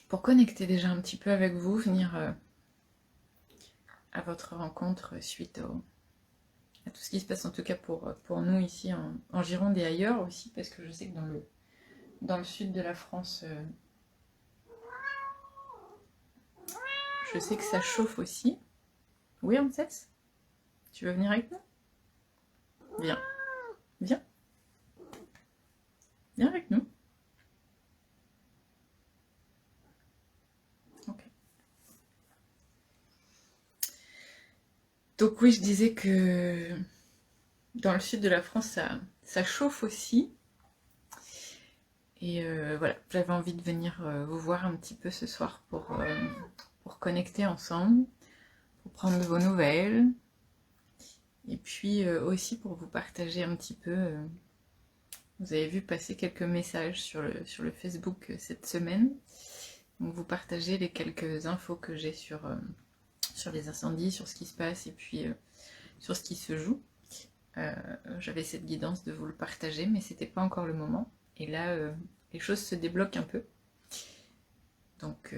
pour connecter déjà un petit peu avec vous, venir à votre rencontre suite à tout ce qui se passe, en tout cas pour nous ici en Gironde et ailleurs aussi, parce que je sais que dans le sud de la France, je sais que ça chauffe aussi. Oui, Anses, tu veux venir avec nous? Viens, viens, viens avec nous. Ok. Donc oui, je disais que dans le sud de la France, ça chauffe aussi. Et voilà, j'avais envie de venir vous voir un petit peu ce soir pour connecter ensemble, pour prendre de vos nouvelles, et puis aussi pour vous partager un petit peu. Vous avez vu passer quelques messages sur le Facebook cette semaine. Donc vous partagez les quelques infos que j'ai sur les incendies, sur ce qui se passe, et puis sur ce qui se joue. J'avais cette guidance de vous le partager, mais c'était pas encore le moment. Et là, les choses se débloquent un peu. Donc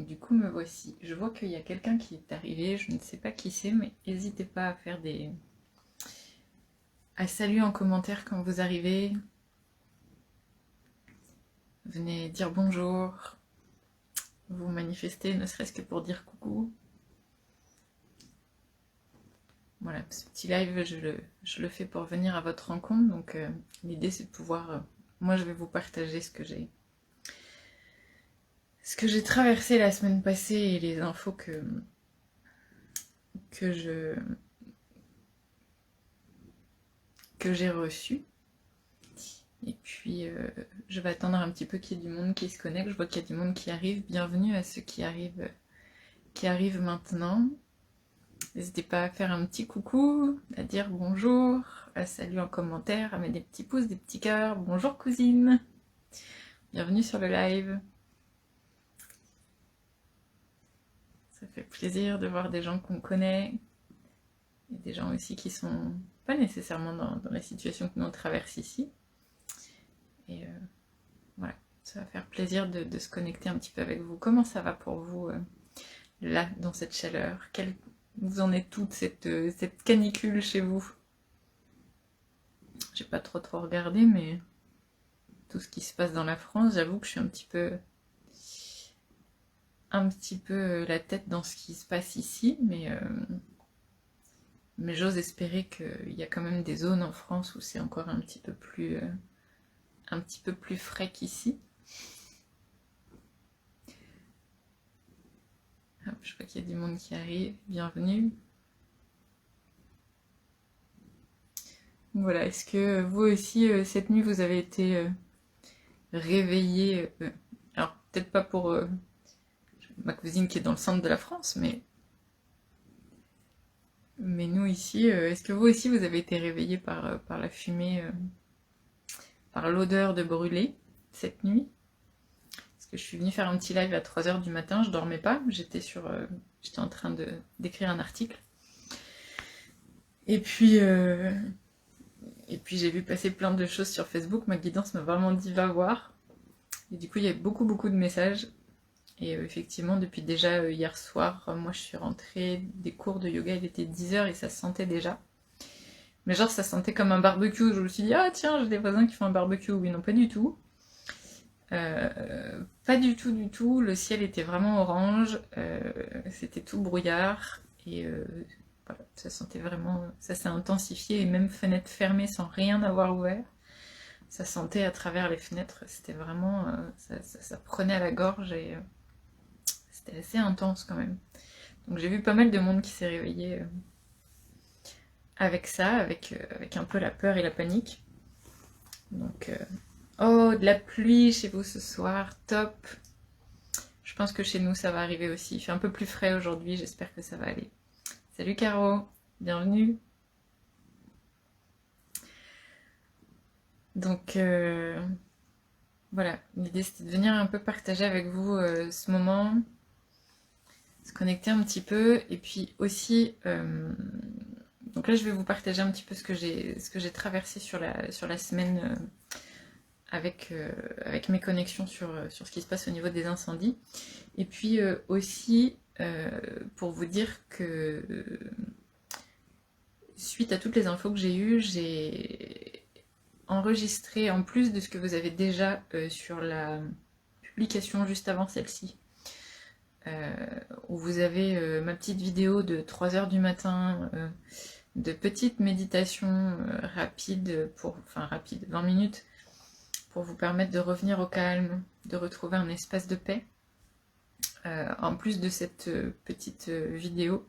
du coup, me voici. Je vois qu'il y a quelqu'un qui est arrivé, je ne sais pas qui c'est, mais n'hésitez pas à faire à saluer en commentaire quand vous arrivez. Venez dire bonjour, vous manifestez, ne serait-ce que pour dire coucou. Voilà, ce petit live, je le fais pour venir à votre rencontre, donc l'idée c'est de pouvoir... moi, je vais vous partager ce que j'ai traversé la semaine passée et les infos que j'ai reçues. Et puis, je vais attendre un petit peu qu'il y ait du monde qui se connecte. Je vois qu'il y a du monde qui arrive. Bienvenue à ceux qui arrivent maintenant. N'hésitez pas à faire un petit coucou, à dire bonjour, à saluer en commentaire, à mettre des petits pouces, des petits cœurs. Bonjour cousine. Bienvenue sur le live. Ça fait plaisir de voir des gens qu'on connaît. Et des gens aussi qui sont pas nécessairement dans la situation que nous on traverse ici. Et voilà, ça va faire plaisir de se connecter un petit peu avec vous. Comment ça va pour vous là, dans cette chaleur? Vous en êtes toute cette canicule chez vous? J'ai pas trop regardé, mais tout ce qui se passe dans la France, j'avoue que je suis un petit peu la tête dans ce qui se passe ici, mais j'ose espérer qu'il y a quand même des zones en France où c'est encore un petit peu plus frais qu'ici. Hop, je vois qu'il y a du monde qui arrive, bienvenue. Voilà, est-ce que vous aussi, cette nuit, vous avez été réveillé alors, peut-être pas pour ma cousine qui est dans le centre de la France, mais nous ici, est-ce que vous aussi, vous avez été réveillé par la fumée, par l'odeur de brûlé cette nuit? Parce que je suis venue faire un petit live à 3h du matin, je dormais pas, j'étais en train d'écrire un article. Et puis j'ai vu passer plein de choses sur Facebook, ma guidance m'a vraiment dit va voir. Et du coup il y a beaucoup de messages. Et effectivement depuis déjà hier soir, moi je suis rentrée des cours de yoga, il était 10h et ça se sentait déjà. Mais genre ça sentait comme un barbecue, je me suis dit ah tiens j'ai des voisins qui font un barbecue, oui non pas du tout. Pas du tout, le ciel était vraiment orange, c'était tout brouillard, et voilà, ça sentait vraiment, ça s'est intensifié, et même fenêtre fermée sans rien avoir ouvert, ça sentait à travers les fenêtres, c'était vraiment, ça prenait à la gorge, et c'était assez intense quand même. Donc j'ai vu pas mal de monde qui s'est réveillé avec ça, avec un peu la peur et la panique. Donc oh, de la pluie chez vous ce soir, top. Je pense que chez nous ça va arriver aussi. Il fait un peu plus frais aujourd'hui, j'espère que ça va aller. Salut Caro, bienvenue. Donc voilà, l'idée c'était de venir un peu partager avec vous ce moment, se connecter un petit peu, et puis aussi, donc là je vais vous partager un petit peu ce que j'ai traversé sur la semaine avec mes connexions sur ce qui se passe au niveau des incendies. Et puis aussi pour vous dire que suite à toutes les infos que j'ai eues, j'ai enregistré, en plus de ce que vous avez déjà sur la publication juste avant celle-ci, où vous avez ma petite vidéo de 3 heures du matin, de petites méditations rapides, enfin rapides, 20 minutes, pour vous permettre de revenir au calme, de retrouver un espace de paix. En plus de cette petite vidéo,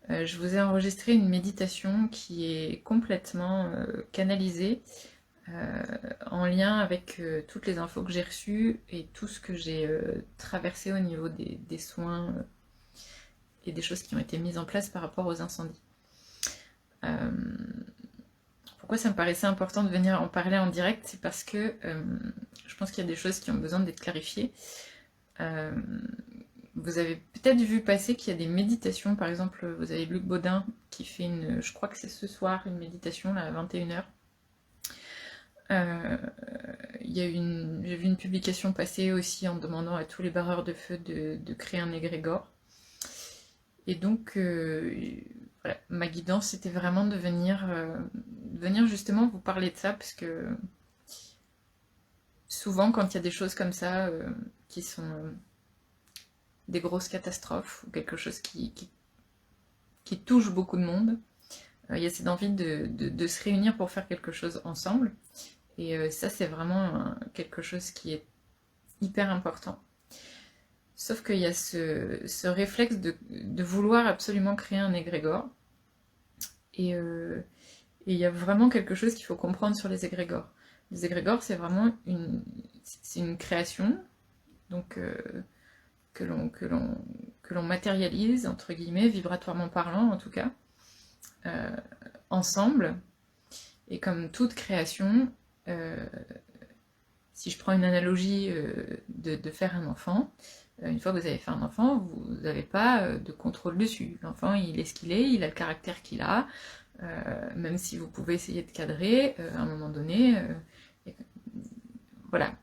je vous ai enregistré une méditation qui est complètement canalisée, en lien avec toutes les infos que j'ai reçues et tout ce que j'ai traversé au niveau des soins et des choses qui ont été mises en place par rapport aux incendies. Pourquoi ça me paraissait important de venir en parler en direct? C'est parce que je pense qu'il y a des choses qui ont besoin d'être clarifiées. Vous avez peut-être vu passer qu'il y a des méditations, par exemple, vous avez Luc Baudin qui fait je crois que c'est ce soir, une méditation là, à 21h. J'ai vu une publication passer aussi en demandant à tous les barreurs de feu de créer un égrégore. Et donc, voilà, ma guidance, c'était vraiment de venir justement vous parler de ça, parce que souvent, quand il y a des choses comme ça, qui sont des grosses catastrophes, ou quelque chose qui touche beaucoup de monde, il y a cette envie de se réunir pour faire quelque chose ensemble. Et ça, c'est vraiment quelque chose qui est hyper important. Sauf qu'il y a ce réflexe de vouloir absolument créer un égrégore. Et il y a vraiment quelque chose qu'il faut comprendre sur les égrégores. Les égrégores, c'est vraiment une création, donc que l'on matérialise, entre guillemets, vibratoirement parlant en tout cas, ensemble. Et comme toute création, si je prends une analogie de faire un enfant, une fois que vous avez fait un enfant, vous n'avez pas de contrôle dessus. L'enfant, il est ce qu'il est, il a le caractère qu'il a, même si vous pouvez essayer de cadrer, à un moment donné, voilà,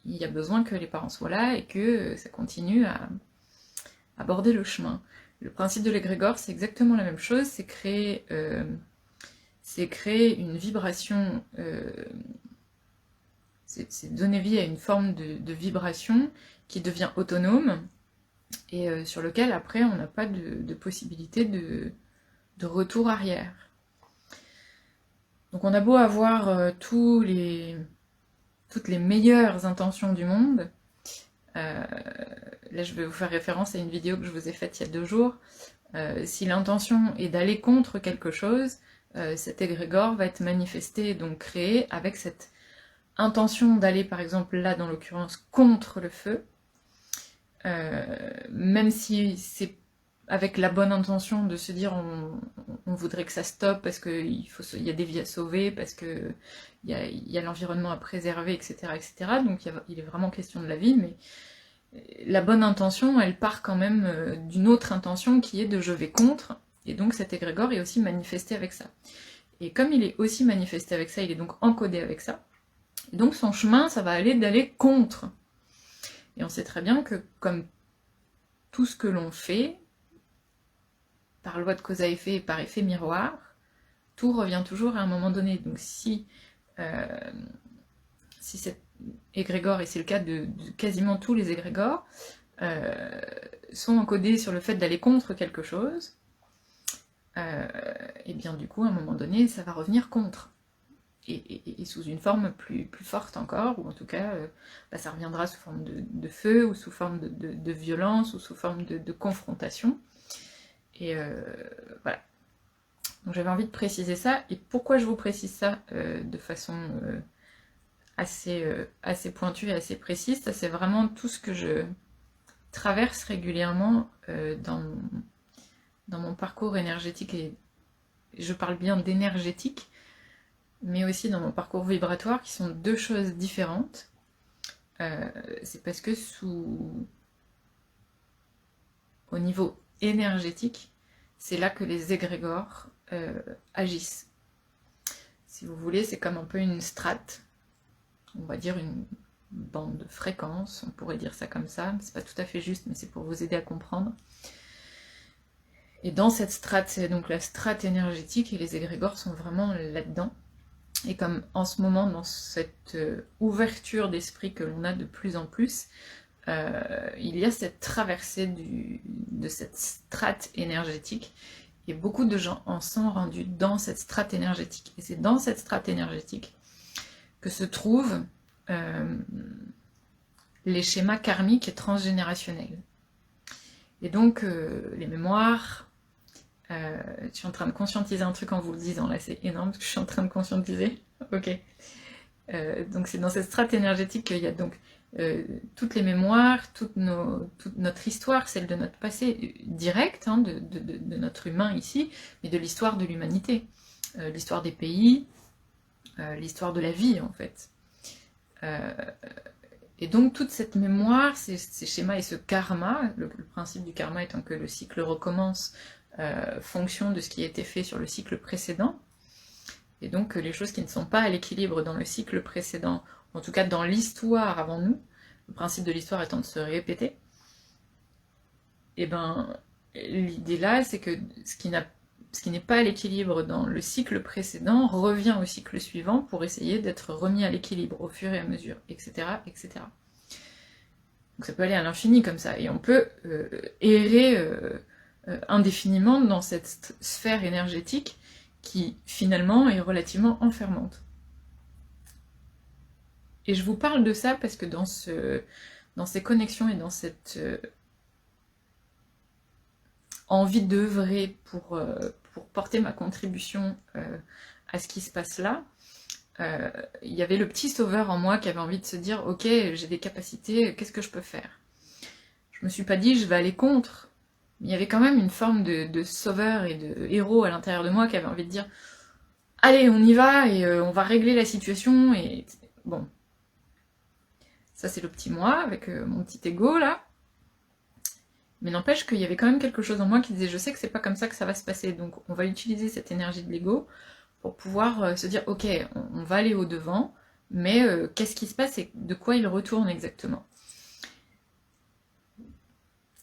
il y a besoin que les parents soient là et que ça continue à aborder le chemin. Le principe de l'égrégore, c'est exactement la même chose, c'est créer une vibration, c'est donner vie à une forme de vibration qui devient autonome et sur lequel après on n'a pas de possibilité de retour arrière. Donc on a beau avoir toutes les meilleures intentions du monde, là je vais vous faire référence à une vidéo que je vous ai faite il y a 2 jours, si l'intention est d'aller contre quelque chose, cet égrégore va être manifesté, donc créé avec cette intention d'aller par exemple là dans l'occurrence contre le feu, même si c'est avec la bonne intention de se dire on voudrait que ça stoppe parce qu'il y a des vies à sauver, parce qu'il y a l'environnement à préserver, etc. etc. Donc il est vraiment question de la vie, mais la bonne intention, elle part quand même d'une autre intention qui est de je vais contre, et donc cet égrégore est aussi manifesté avec ça. Et comme il est aussi manifesté avec ça, il est donc encodé avec ça, et donc son chemin, ça va aller d'aller contre. Et on sait très bien que comme tout ce que l'on fait, par loi de cause à effet et par effet miroir, tout revient toujours à un moment donné. Donc si cet égrégore, et c'est le cas de quasiment tous les égrégores, sont encodés sur le fait d'aller contre quelque chose, et bien du coup, à un moment donné, ça va revenir contre. Et sous une forme plus forte encore, ou en tout cas, ça reviendra sous forme de feu, ou sous forme de violence, ou sous forme de confrontation. Et voilà. Donc j'avais envie de préciser ça. Et pourquoi je vous précise ça de façon assez pointue et assez précise? Ça, c'est vraiment tout ce que je traverse régulièrement dans mon parcours énergétique. Et je parle bien d'énergétique, mais aussi dans mon parcours vibratoire, qui sont 2 choses différentes. C'est parce que au niveau énergétique, c'est là que les égrégores agissent. Si vous voulez, c'est comme un peu une strate on va dire une bande de fréquence, on pourrait dire ça comme ça, c'est pas tout à fait juste, mais c'est pour vous aider à comprendre. Et dans cette strate, c'est donc la strate énergétique, et les égrégores sont vraiment là-dedans. Et comme en ce moment, dans cette ouverture d'esprit que l'on a de plus en plus, il y a cette traversée de cette strate énergétique, et beaucoup de gens en sont rendus dans cette strate énergétique. Et c'est dans cette strate énergétique que se trouvent les schémas karmiques et transgénérationnels. Et donc, les mémoires, je suis en train de conscientiser un truc en vous le disant, là c'est énorme parce que je suis en train de conscientiser. Ok. Donc c'est dans cette strate énergétique qu'il y a donc toutes les mémoires, toute notre histoire, celle de notre passé direct, hein, de notre humain ici, mais de l'histoire de l'humanité, l'histoire des pays, l'histoire de la vie en fait. Et donc toute cette mémoire, ces schémas et ce karma, le principe du karma étant que le cycle recommence fonction de ce qui a été fait sur le cycle précédent, et donc les choses qui ne sont pas à l'équilibre dans le cycle précédent, en tout cas dans l'histoire avant nous, le principe de l'histoire étant de se répéter, et ben l'idée là c'est que ce qui n'est pas à l'équilibre dans le cycle précédent revient au cycle suivant pour essayer d'être remis à l'équilibre au fur et à mesure, etc. etc. Donc ça peut aller à l'infini comme ça, et on peut errer indéfiniment dans cette sphère énergétique qui finalement est relativement enfermante. Et je vous parle de ça parce que dans ces connexions et dans cette envie d'œuvrer pour porter ma contribution à ce qui se passe là, il y avait le petit sauveur en moi qui avait envie de se dire « Ok, j'ai des capacités, qu'est-ce que je peux faire ?» Je me suis pas dit « Je vais aller contre », mais il y avait quand même une forme de sauveur et de héros à l'intérieur de moi qui avait envie de dire « Allez, on y va et on va régler la situation » et bon. Ça c'est le petit moi avec mon petit ego là. Mais n'empêche qu'il y avait quand même quelque chose en moi qui disait « Je sais que c'est pas comme ça que ça va se passer, donc on va utiliser cette énergie de l'ego pour pouvoir se dire « Ok, on va aller au-devant, mais qu'est-ce qui se passe et de quoi il retourne exactement ?»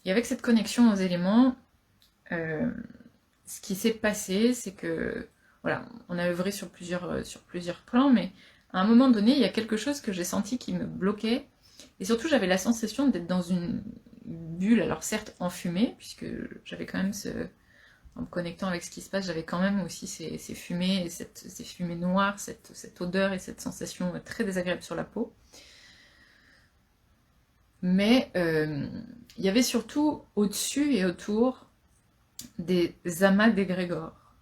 Et avec cette connexion aux éléments, ce qui s'est passé, c'est que, voilà, on a œuvré sur plusieurs plans, mais à un moment donné, il y a quelque chose que j'ai senti qui me bloquait, et surtout j'avais la sensation d'être dans une bulle, alors certes enfumée, puisque j'avais quand même en me connectant avec ce qui se passe, j'avais quand même aussi ces fumées, et ces fumées noires, cette odeur et cette sensation très désagréable sur la peau. Mais il y avait surtout au-dessus et autour des amas d'égrégores.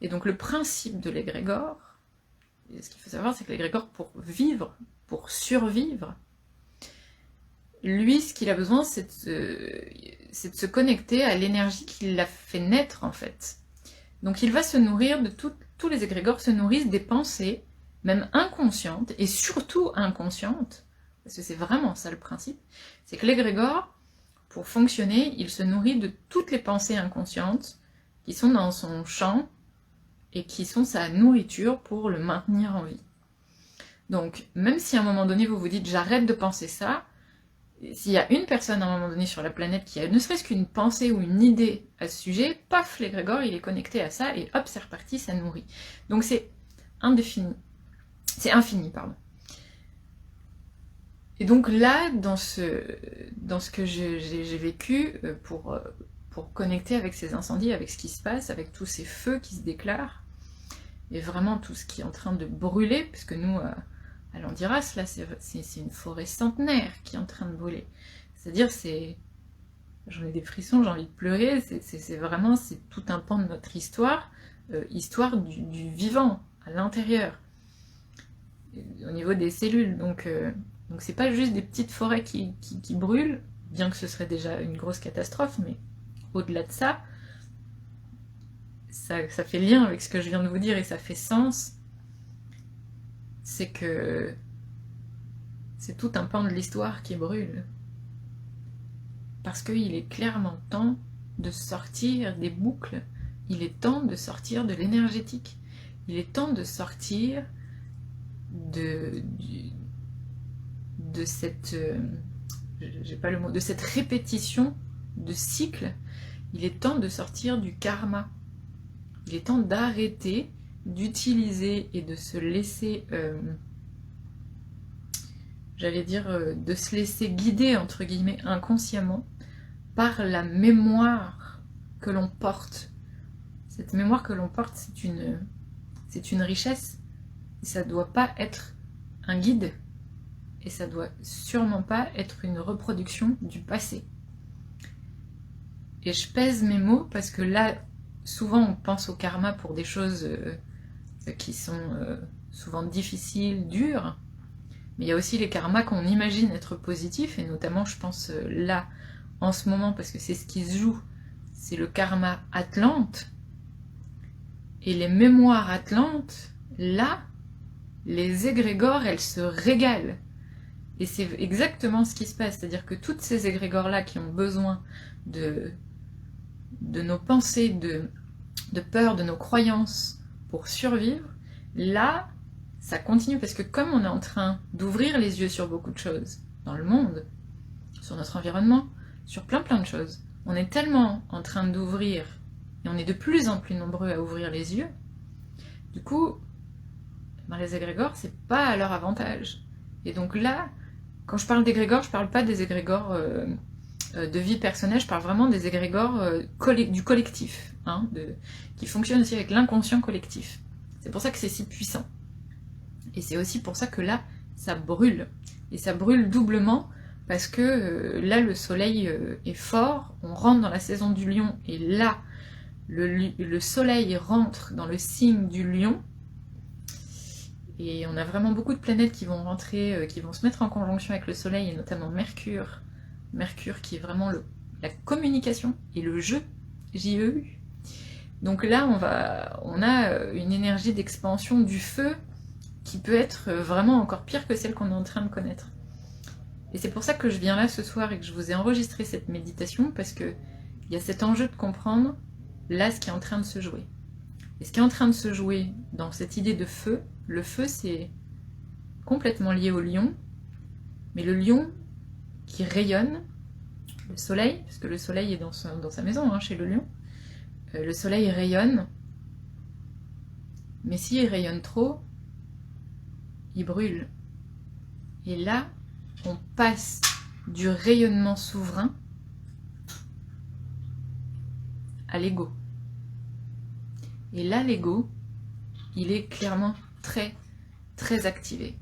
Et donc le principe de l'égrégore, ce qu'il faut savoir, c'est que l'égrégore, pour vivre, pour survivre, lui, ce qu'il a besoin, c'est de se connecter à l'énergie qui l'a fait naître, en fait. Donc il va se nourrir de tous les égrégores se nourrissent des pensées, même inconscientes, et surtout inconscientes, parce que c'est vraiment ça le principe, c'est que l'égrégore, pour fonctionner, il se nourrit de toutes les pensées inconscientes qui sont dans son champ et qui sont sa nourriture pour le maintenir en vie. Donc, même si à un moment donné vous vous dites « j'arrête de penser ça », s'il y a une personne à un moment donné sur la planète qui a ne serait-ce qu'une pensée ou une idée à ce sujet, paf, l'égrégore il est connecté à ça et hop, c'est reparti, ça nourrit. Donc c'est indéfini. C'est infini, pardon. Et donc là, dans ce que j'ai vécu, pour connecter avec ces incendies, avec ce qui se passe, avec tous ces feux qui se déclarent, et vraiment tout ce qui est en train de brûler, parce que nous, à Landiras, là, c'est une forêt centenaire qui est en train de brûler. C'est-à-dire, j'en ai des frissons, j'ai envie de pleurer, c'est vraiment, c'est tout un pan de notre histoire, histoire du vivant, à l'intérieur, au niveau des cellules, donc c'est pas juste des petites forêts qui brûlent, bien que ce serait déjà une grosse catastrophe, mais au-delà de ça, ça fait lien avec ce que je viens de vous dire et ça fait sens. C'est que c'est tout un pan de l'histoire qui brûle. Parce qu'il est clairement temps de sortir des boucles, il est temps de sortir de l'énergétique, il est temps de sortir de cette, j'ai pas le mot, de cette répétition de cycle. Il est temps de sortir du karma. Il est temps d'arrêter d'utiliser et de se laisser, j'allais dire, de se laisser guider, entre guillemets, inconsciemment, par la mémoire que l'on porte. Cette mémoire que l'on porte, c'est une richesse, et ça ne doit pas être un guide, et ça ne doit sûrement pas être une reproduction du passé. Et je pèse mes mots, parce que là, souvent on pense au karma pour des choses qui sont souvent difficiles, dures, mais il y a aussi les karmas qu'on imagine être positifs, et notamment je pense là, en ce moment, parce que c'est ce qui se joue, c'est le karma Atlante, et les mémoires Atlantes, là, les égrégores, elles se régalent. Et c'est exactement ce qui se passe, c'est-à-dire que toutes ces égrégores-là qui ont besoin de nos pensées, de peur, de nos croyances pour survivre, là, ça continue, parce que comme on est en train d'ouvrir les yeux sur beaucoup de choses dans le monde, sur notre environnement, sur plein de choses, on est tellement en train d'ouvrir, et on est de plus en plus nombreux à ouvrir les yeux, du coup, ben les égrégores, c'est pas à leur avantage. Et donc là, quand je parle d'égrégores, je parle pas des égrégores de vie personnelle, je parle vraiment des égrégores du collectif, hein, qui fonctionnent aussi avec l'inconscient collectif. C'est pour ça que c'est si puissant. Et c'est aussi pour ça que là, ça brûle. Et ça brûle doublement, parce que là, le soleil est fort, on rentre dans la saison du lion, et là, le soleil rentre dans le signe du lion, et on a vraiment beaucoup de planètes qui vont rentrer, qui vont se mettre en conjonction avec le soleil, et notamment Mercure. Mercure qui est vraiment la communication et le jeu, J-E-U. Donc là, on a une énergie d'expansion du feu qui peut être vraiment encore pire que celle qu'on est en train de connaître. Et c'est pour ça que je viens là ce soir et que je vous ai enregistré cette méditation, parce qu'il y a cet enjeu de comprendre là ce qui est en train de se jouer. Et ce qui est en train de se jouer dans cette idée de feu, le feu c'est complètement lié au lion, mais le lion qui rayonne, le soleil, parce que le soleil est dans sa maison, hein, chez le lion, le soleil rayonne, mais s'il rayonne trop, il brûle. Et là, on passe du rayonnement souverain à l'ego. Et là, l'ego, il est clairement très, très activé.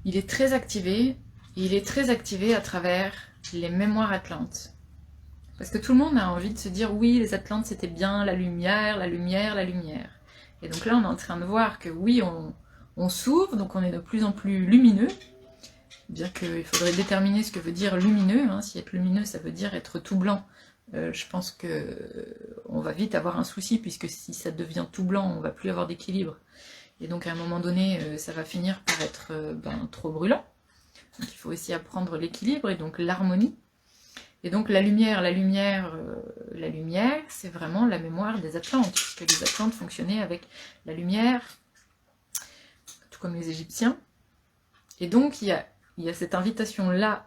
Il est très activé, et il est très activé à travers les mémoires atlantes. Parce que tout le monde a envie de se dire, oui, les Atlantes, c'était bien, la lumière, la lumière, la lumière. Et donc là, on est en train de voir que oui, on s'ouvre, donc on est de plus en plus lumineux, bien qu'il faudrait déterminer ce que veut dire lumineux, hein. Si être lumineux, ça veut dire être tout blanc, je pense qu'on va vite avoir un souci, puisque si ça devient tout blanc, on va plus avoir d'équilibre. Et donc à un moment donné, ça va finir par être trop brûlant. Donc il faut aussi apprendre l'équilibre et donc l'harmonie. Et donc la lumière, c'est vraiment la mémoire des Atlantes, puisque les Atlantes fonctionnaient avec la lumière, tout comme les Égyptiens. Et donc il y a cette invitation-là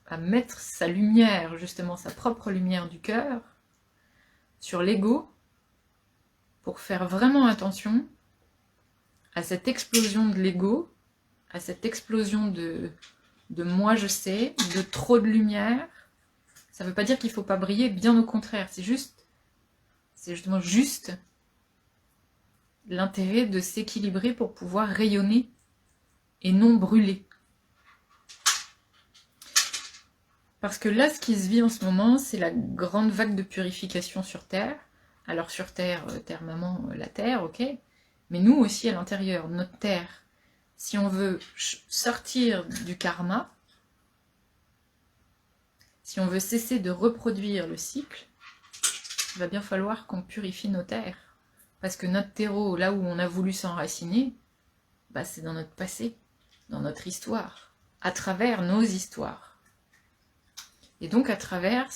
à mettre sa lumière, justement sa propre lumière du cœur, sur l'ego, pour faire vraiment attention à cette explosion de l'ego, à cette explosion de moi je sais, de trop de lumière. Ça ne veut pas dire qu'il ne faut pas briller, bien au contraire, c'est justement juste l'intérêt de s'équilibrer pour pouvoir rayonner et non brûler. Parce que là, ce qui se vit en ce moment, c'est la grande vague de purification sur Terre. Alors sur Terre, Terre maman, la Terre, ok, mais nous aussi à l'intérieur, notre Terre, si on veut sortir du karma, si on veut cesser de reproduire le cycle, il va bien falloir qu'on purifie nos terres. Parce que notre terreau, là où on a voulu s'enraciner, c'est dans notre passé, dans notre histoire, à travers nos histoires. Et donc à travers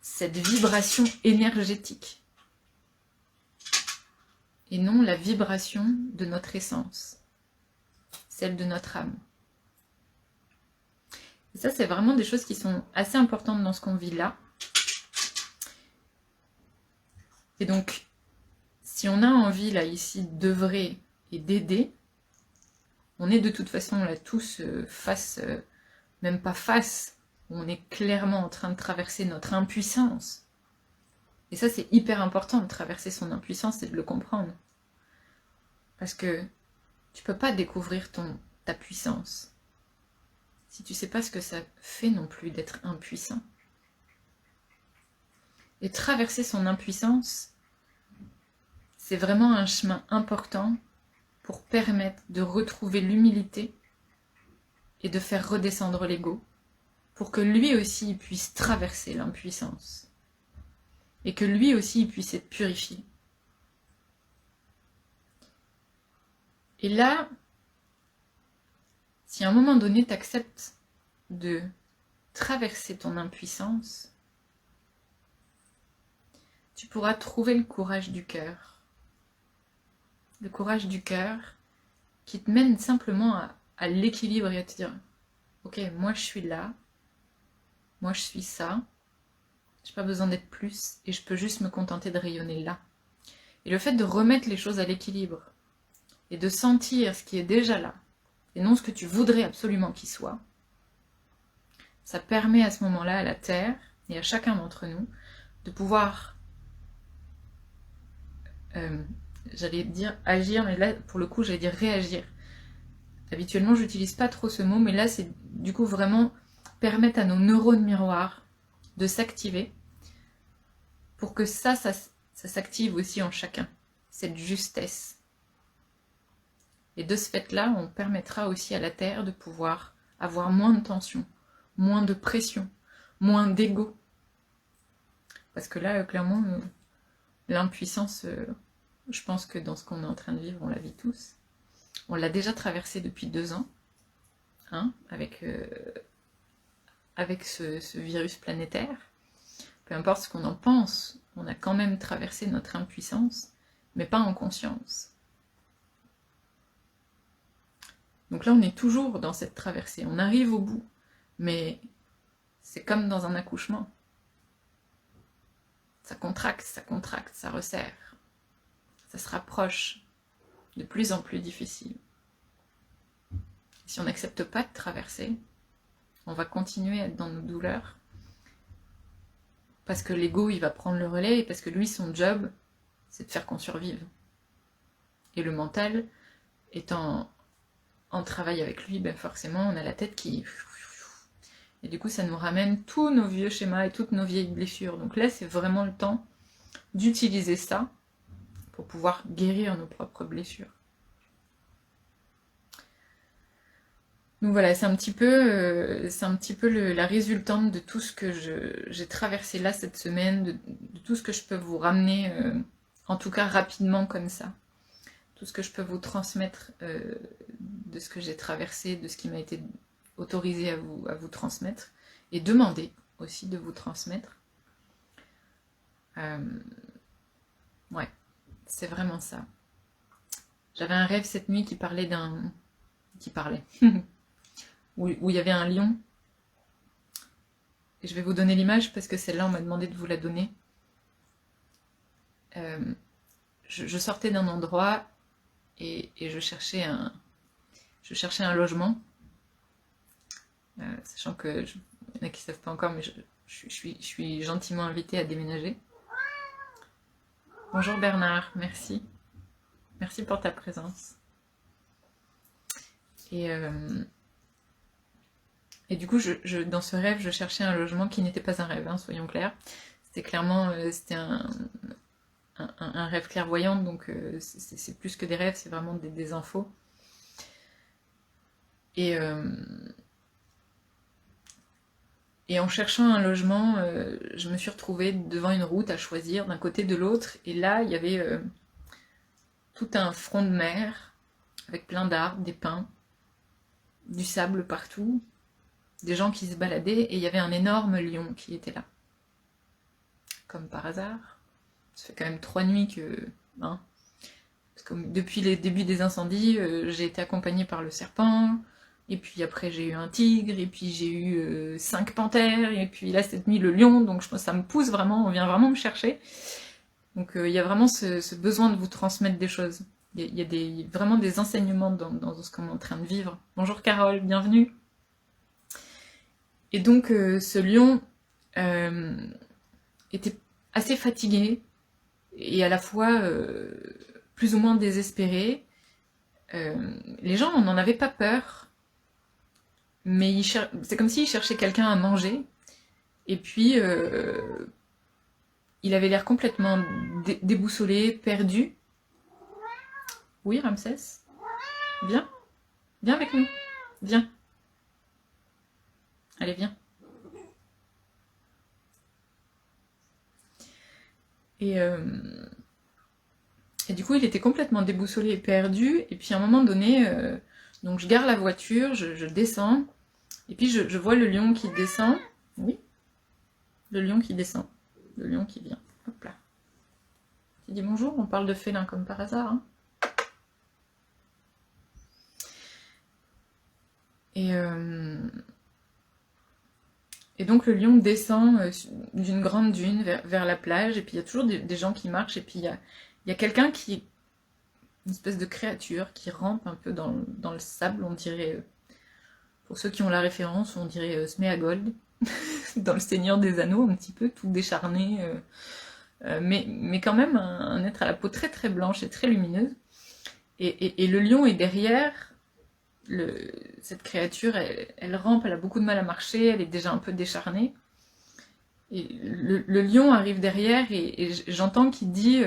cette vibration énergétique. Et non la vibration de notre essence. celle de notre âme. Et ça, c'est vraiment des choses qui sont assez importantes dans ce qu'on vit là. Et donc, si on a envie, là, ici, d'œuvrer et d'aider, on est de toute façon là tous face, même pas face, on est clairement en train de traverser notre impuissance. Et ça, c'est hyper important de traverser son impuissance et de le comprendre. Parce que tu peux pas découvrir ta puissance si tu sais pas ce que ça fait non plus d'être impuissant. Et traverser son impuissance, c'est vraiment un chemin important pour permettre de retrouver l'humilité et de faire redescendre l'ego, pour que lui aussi puisse traverser l'impuissance, et que lui aussi puisse être purifié. Et là, si à un moment donné, tu acceptes de traverser ton impuissance, tu pourras trouver le courage du cœur. Le courage du cœur qui te mène simplement à l'équilibre et à te dire « Ok, moi je suis là, moi je suis ça, j'ai pas besoin d'être plus et je peux juste me contenter de rayonner là. » Et le fait de remettre les choses à l'équilibre et de sentir ce qui est déjà là, et non ce que tu voudrais absolument qu'il soit, ça permet à ce moment-là à la Terre et à chacun d'entre nous de pouvoir, j'allais dire agir, mais là pour le coup j'allais dire réagir. Habituellement j'utilise pas trop ce mot, mais là c'est du coup vraiment permettre à nos neurones miroirs de s'activer pour que ça s'active aussi en chacun, cette justesse. Et de ce fait-là, on permettra aussi à la Terre de pouvoir avoir moins de tension, moins de pression, moins d'ego. Parce que là, clairement, l'impuissance, je pense que dans ce qu'on est en train de vivre, on la vit tous. On l'a déjà traversé depuis 2 ans, hein, avec ce virus planétaire. Peu importe ce qu'on en pense, on a quand même traversé notre impuissance, mais pas en conscience. Donc là, on est toujours dans cette traversée, on arrive au bout, mais c'est comme dans un accouchement. Ça contracte, ça resserre, ça se rapproche, de plus en plus difficile. Si on n'accepte pas de traverser, on va continuer à être dans nos douleurs, parce que l'ego, il va prendre le relais, et parce que lui, son job, c'est de faire qu'on survive. Et le mental, étant en travail avec lui, ben forcément, on a la tête qui... Et du coup, ça nous ramène tous nos vieux schémas et toutes nos vieilles blessures. Donc là, c'est vraiment le temps d'utiliser ça pour pouvoir guérir nos propres blessures. Donc voilà, c'est un petit peu la résultante de tout ce que j'ai traversé là cette semaine, de tout ce que je peux vous ramener, en tout cas rapidement comme ça. Tout ce que je peux vous transmettre de ce que j'ai traversé, de ce qui m'a été autorisé à vous transmettre, et demander aussi de vous transmettre. Ouais, c'est vraiment ça. J'avais un rêve cette nuit qui parlait où il y avait un lion. Et je vais vous donner l'image parce que celle-là, on m'a demandé de vous la donner. Je sortais d'un endroit et je cherchais un logement. Sachant que, il y en a qui ne savent pas encore, mais je suis gentiment invitée à déménager. Bonjour Bernard, merci. Merci pour ta présence. Et du coup, dans ce rêve, je cherchais un logement qui n'était pas un rêve, hein, soyons clairs. C'était clairement c'était un rêve clairvoyant, donc c'est plus que des rêves, c'est vraiment des infos. Et en cherchant un logement, je me suis retrouvée devant une route à choisir d'un côté de l'autre, et là, il y avait tout un front de mer, avec plein d'arbres, des pins, du sable partout, des gens qui se baladaient, et il y avait un énorme lion qui était là. Comme par hasard. Ça fait quand même 3 nuits que... Hein, Parce que depuis les débuts des incendies, j'ai été accompagnée par le serpent, et puis après j'ai eu un tigre, et puis j'ai eu 5 panthères, et puis là cette nuit le lion, donc je pense que ça me pousse vraiment, on vient vraiment me chercher. Donc il y a vraiment ce besoin de vous transmettre des choses. Il y a vraiment des enseignements dans ce qu'on est en train de vivre. Bonjour Carole, bienvenue. Et donc ce lion était assez fatigué, et à la fois plus ou moins désespéré. Les gens n'en avaient pas peur, mais c'est comme s'il cherchait quelqu'un à manger, et puis il avait l'air complètement déboussolé, perdu. Oui, Ramsès, viens, viens avec nous, viens. Allez, viens. Et du coup, il était complètement déboussolé et perdu. Et puis à un moment donné, donc je gare la voiture, je descends. Et puis je vois le lion qui descend. Oui, le lion qui descend. Le lion qui vient. Hop là. Tu dis bonjour, on parle de félin comme par hasard. Hein. Et donc le lion descend d'une grande dune vers la plage. Et puis il y a toujours des gens qui marchent. Et puis il y a quelqu'un qui... Une espèce de créature qui rampe un peu dans le sable, on dirait... Pour ceux qui ont la référence, on dirait Sméagol, dans le Seigneur des Anneaux, un petit peu, tout décharné, mais quand même un être à la peau très très blanche et très lumineuse. Et le lion est derrière, cette créature, elle rampe, elle a beaucoup de mal à marcher, elle est déjà un peu décharnée. Et le lion arrive derrière et j'entends qu'il dit,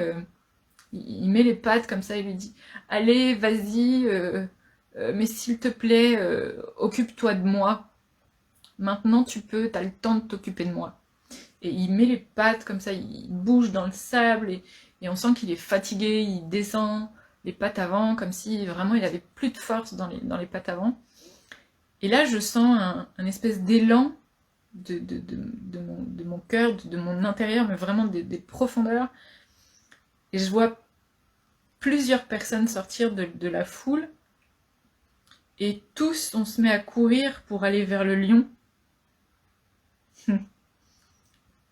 il met les pattes comme ça, il lui dit « Allez, vas-y, mais s'il te plaît, occupe-toi de moi. Maintenant tu peux, t'as le temps de t'occuper de moi. » Et il met les pattes comme ça, il bouge dans le sable et on sent qu'il est fatigué, il descend les pattes avant, comme si vraiment il avait plus de force dans les pattes avant. Et là je sens un espèce d'élan de mon cœur, de mon intérieur, mais vraiment des profondeurs. Et je vois plusieurs personnes sortir de la foule. Et tous, on se met à courir pour aller vers le lion. Je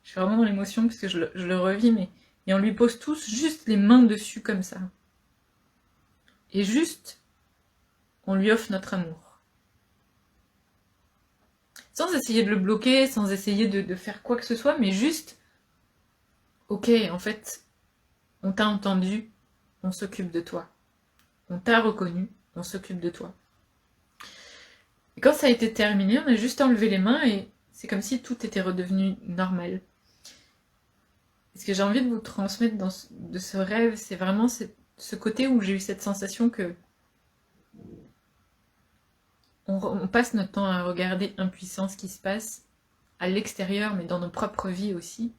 suis vraiment dans l'émotion parce que je le revis, mais... Et on lui pose tous juste les mains dessus comme ça. Et juste, on lui offre notre amour. Sans essayer de le bloquer, sans essayer de faire quoi que ce soit, mais juste, ok, en fait, on t'a entendu, on s'occupe de toi. On t'a reconnu, on s'occupe de toi. Et quand ça a été terminé, on a juste enlevé les mains et c'est comme si tout était redevenu normal. Et ce que j'ai envie de vous transmettre de ce rêve, c'est vraiment ce côté où j'ai eu cette sensation que on passe notre temps à regarder impuissant ce qui se passe à l'extérieur, mais dans nos propres vies aussi.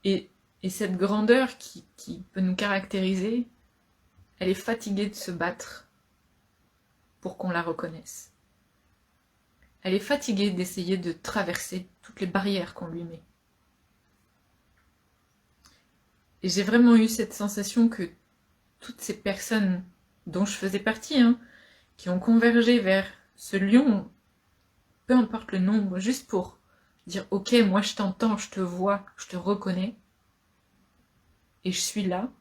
Et cette grandeur qui peut nous caractériser, elle est fatiguée de se battre pour qu'on la reconnaisse. Elle est fatiguée d'essayer de traverser toutes les barrières qu'on lui met. Et j'ai vraiment eu cette sensation que toutes ces personnes dont je faisais partie, qui ont convergé vers ce lion, peu importe le nombre, juste pour dire « Ok, moi je t'entends, je te vois, je te reconnais, et je suis là »,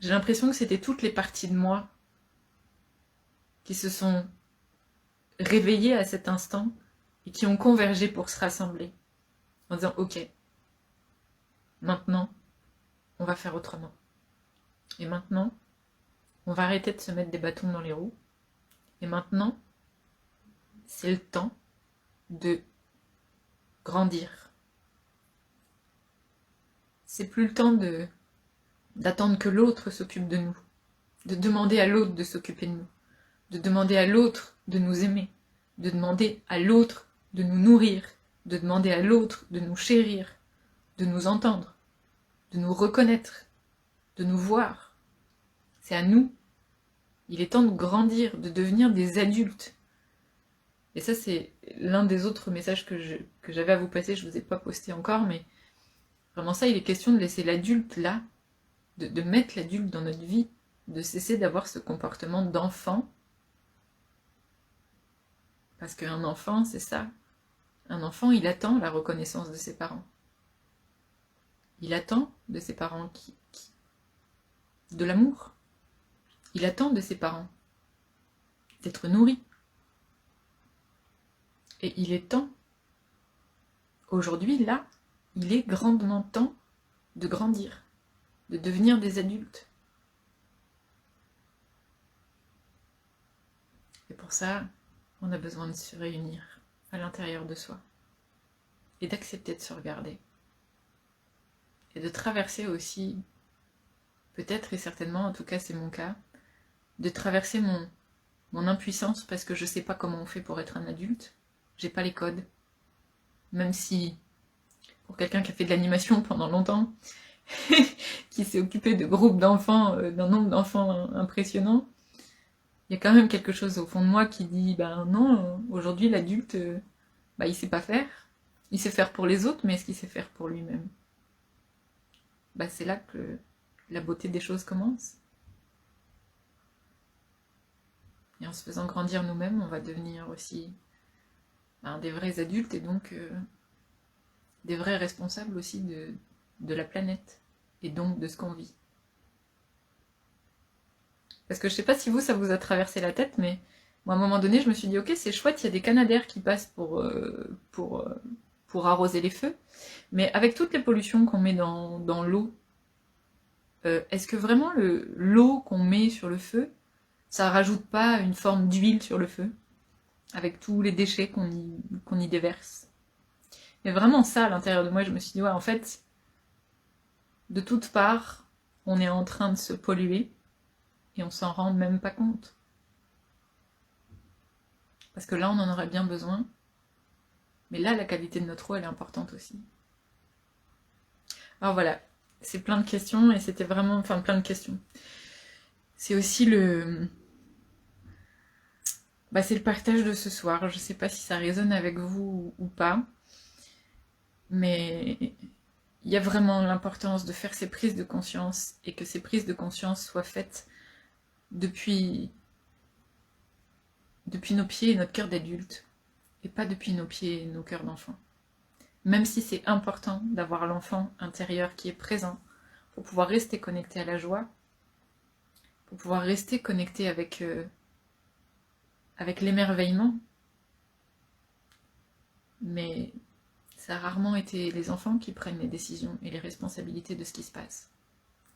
j'ai l'impression que c'était toutes les parties de moi qui se sont réveillées à cet instant et qui ont convergé pour se rassembler, en disant « Ok, maintenant, on va faire autrement. Et maintenant, on va arrêter de se mettre des bâtons dans les roues. Et maintenant, c'est le temps de grandir. C'est plus le temps d'attendre que l'autre s'occupe de nous, de demander à l'autre de s'occuper de nous, de demander à l'autre de nous aimer, de demander à l'autre de nous nourrir, de demander à l'autre de nous chérir, de nous entendre, de nous reconnaître, de nous voir. C'est à nous. Il est temps de grandir, de devenir des adultes. Et ça, c'est l'un des autres messages que j'avais à vous passer, je ne vous ai pas posté encore, mais vraiment ça, il est question de laisser l'adulte là, de mettre l'adulte dans notre vie, de cesser d'avoir ce comportement d'enfant. Parce qu'un enfant, c'est ça. Un enfant, il attend la reconnaissance de ses parents. Il attend de ses parents de l'amour. Il attend de ses parents d'être nourri. Et il est temps, aujourd'hui, là, il est grandement temps de grandir, de devenir des adultes. Et pour ça, on a besoin de se réunir à l'intérieur de soi et d'accepter de se regarder. Et de traverser aussi, peut-être et certainement, en tout cas c'est mon cas, de traverser mon impuissance parce que je sais pas comment on fait pour être un adulte. J'ai pas les codes. Même si, pour quelqu'un qui a fait de l'animation pendant longtemps, qui s'est occupé de groupes d'enfants, d'un nombre d'enfants impressionnant, il y a quand même quelque chose au fond de moi qui dit, ben non, aujourd'hui l'adulte, il sait pas faire. Il sait faire pour les autres, mais est-ce qu'il sait faire pour lui-même? C'est là que la beauté des choses commence. Et en se faisant grandir nous-mêmes, on va devenir aussi des vrais adultes et donc des vrais responsables aussi de la planète et donc de ce qu'on vit. Parce que je sais pas si ça vous a traversé la tête, mais moi à un moment donné je me suis dit ok c'est chouette, il y a des canadaires qui passent pour arroser les feux, mais avec toutes les pollutions qu'on met dans l'eau, est-ce que vraiment l'eau qu'on met sur le feu, ça rajoute pas une forme d'huile sur le feu, avec tous les déchets qu'on y déverse? Mais vraiment ça, à l'intérieur de moi, je me suis dit, ouais, en fait, de toutes parts, on est en train de se polluer, et on s'en rend même pas compte. Parce que là, on en aurait bien besoin, mais là, la qualité de notre eau, elle est importante aussi. Alors voilà, c'est plein de questions, et c'était vraiment... Enfin, plein de questions. C'est aussi c'est le partage de ce soir. Je sais pas si ça résonne avec vous ou pas, mais il y a vraiment l'importance de faire ces prises de conscience, et que ces prises de conscience soient faites depuis nos pieds et notre cœur d'adulte, et pas depuis nos pieds et nos cœurs d'enfant. Même si c'est important d'avoir l'enfant intérieur qui est présent, pour pouvoir rester connecté à la joie, pour pouvoir rester connecté avec l'émerveillement. Mais ça a rarement été les enfants qui prennent les décisions et les responsabilités de ce qui se passe.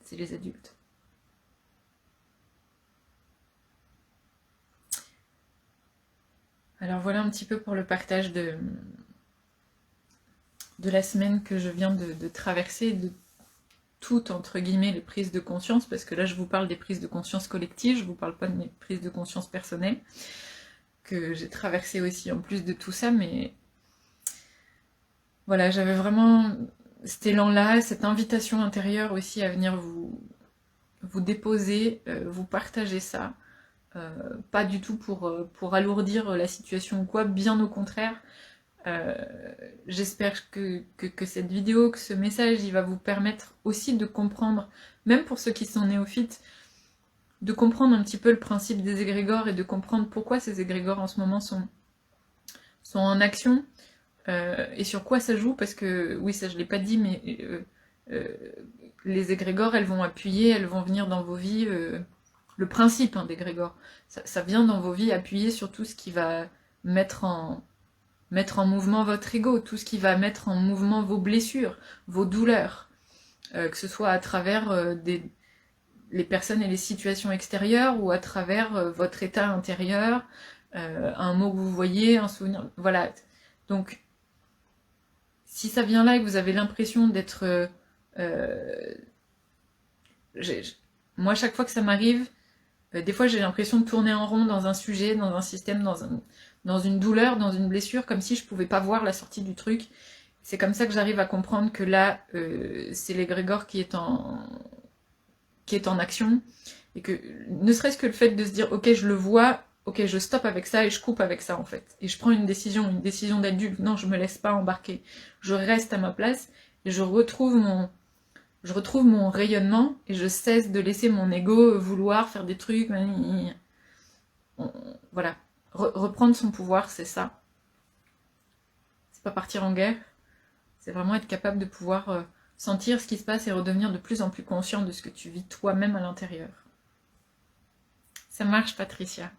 C'est les adultes. Alors voilà un petit peu pour le partage de la semaine que je viens de traverser, de toutes, entre guillemets, les prises de conscience, parce que là je vous parle des prises de conscience collectives, je vous parle pas de mes prises de conscience personnelles, que j'ai traversées aussi en plus de tout ça, mais voilà, j'avais vraiment cet élan-là, cette invitation intérieure aussi à venir vous déposer, vous partager ça, pas du tout pour alourdir la situation ou quoi, bien au contraire. J'espère que cette vidéo, que ce message, il va vous permettre aussi de comprendre, même pour ceux qui sont néophytes, de comprendre un petit peu le principe des égrégores et de comprendre pourquoi ces égrégores en ce moment sont en action, et sur quoi ça joue, parce que, oui, ça je l'ai pas dit, mais les égrégores, elles vont appuyer, elles vont venir dans vos vies, le principe d'égrégore, ça vient dans vos vies appuyer sur tout ce qui va mettre en mouvement votre ego, tout ce qui va mettre en mouvement vos blessures, vos douleurs, que ce soit à travers les personnes et les situations extérieures, ou à travers votre état intérieur, un mot que vous voyez, un souvenir, voilà. Donc, si ça vient là et que vous avez l'impression d'être... moi, chaque fois que ça m'arrive, des fois j'ai l'impression de tourner en rond dans un sujet, dans un système, dans une douleur, dans une blessure, comme si je pouvais pas voir la sortie du truc. C'est comme ça que j'arrive à comprendre que là, c'est l'égrégore qui est en action, et que ne serait-ce que le fait de se dire ok je le vois, ok je stoppe avec ça et je coupe avec ça en fait, et je prends une décision d'adulte, non je me laisse pas embarquer, je reste à ma place et je retrouve je retrouve mon rayonnement et je cesse de laisser mon ego vouloir faire des trucs. Voilà. Reprendre son pouvoir, c'est ça. C'est pas partir en guerre. C'est vraiment être capable de pouvoir sentir ce qui se passe et redevenir de plus en plus conscient de ce que tu vis toi-même à l'intérieur. Ça marche, Patricia.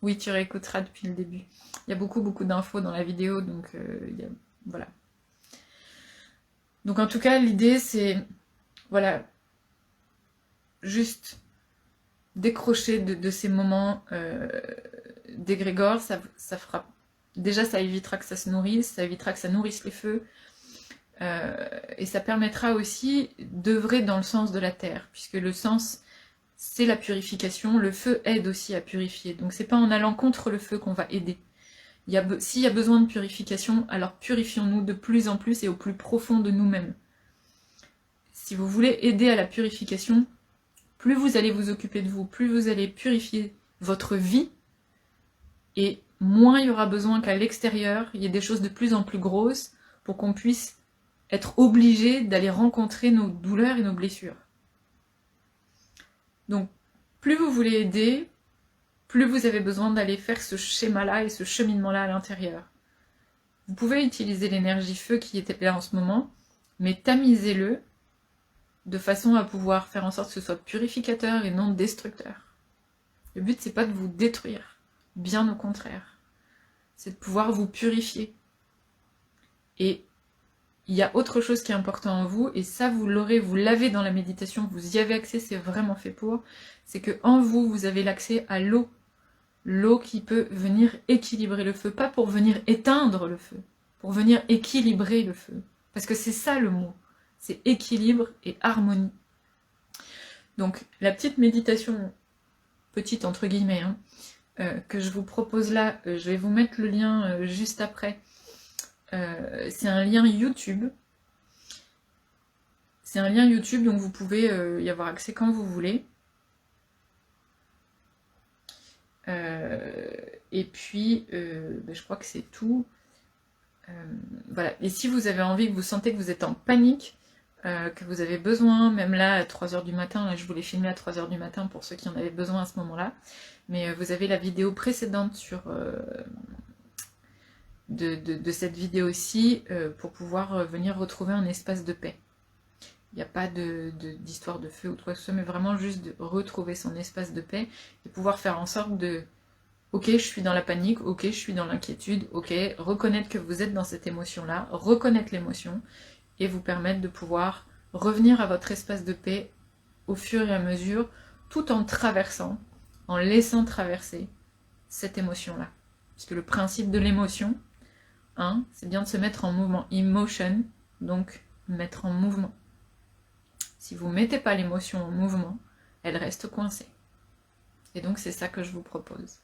Oui, tu réécouteras depuis le début. Il y a beaucoup d'infos dans la vidéo, donc voilà. Donc en tout cas, l'idée c'est, voilà, juste décrocher de ces moments d'égrégore, ça fera... Déjà, ça évitera que ça se nourrisse, ça évitera que ça nourrisse les feux, et ça permettra aussi d'œuvrer dans le sens de la terre, puisque le sens, c'est la purification, le feu aide aussi à purifier, donc c'est pas en allant contre le feu qu'on va aider. S'il y a besoin de purification, alors purifions-nous de plus en plus et au plus profond de nous-mêmes. Si vous voulez aider à la purification, plus vous allez vous occuper de vous, plus vous allez purifier votre vie, et moins il y aura besoin qu'à l'extérieur, il y ait des choses de plus en plus grosses pour qu'on puisse être obligé d'aller rencontrer nos douleurs et nos blessures. Donc, plus vous voulez aider, plus vous avez besoin d'aller faire ce schéma-là et ce cheminement-là à l'intérieur. Vous pouvez utiliser l'énergie feu qui était là en ce moment, mais tamisez-le de façon à pouvoir faire en sorte que ce soit purificateur et non destructeur. Le but, c'est pas de vous détruire, bien au contraire. C'est de pouvoir vous purifier. Et il y a autre chose qui est important en vous, et ça vous l'aurez, vous l'avez dans la méditation, vous y avez accès, c'est vraiment fait pour, c'est que en vous, vous avez l'accès à l'eau. L'eau qui peut venir équilibrer le feu, pas pour venir éteindre le feu, pour venir équilibrer le feu. Parce que c'est ça le mot, c'est équilibre et harmonie. Donc la petite méditation, petite entre guillemets, que je vous propose là, je vais vous mettre le lien juste après. C'est un lien YouTube. C'est un lien YouTube, donc vous pouvez y avoir accès quand vous voulez. Et puis, je crois que c'est tout. Voilà. Et si vous avez envie, que vous sentez que vous êtes en panique, que vous avez besoin, même là à 3h du matin, là je voulais filmer à 3h du matin pour ceux qui en avaient besoin à ce moment-là, mais vous avez la vidéo précédente sur de cette vidéo-ci pour pouvoir venir retrouver un espace de paix. Il n'y a pas d'histoire de feu ou quoi que ce soit, mais vraiment juste de retrouver son espace de paix et pouvoir faire en sorte de ok, je suis dans la panique, ok, je suis dans l'inquiétude, ok, reconnaître que vous êtes dans cette émotion-là, reconnaître l'émotion, et vous permettre de pouvoir revenir à votre espace de paix au fur et à mesure, tout en traversant, en laissant traverser cette émotion-là. Puisque le principe de l'émotion, c'est bien de se mettre en mouvement. Emotion, donc mettre en mouvement. Si vous ne mettez pas l'émotion en mouvement, elle reste coincée. Et donc c'est ça que je vous propose.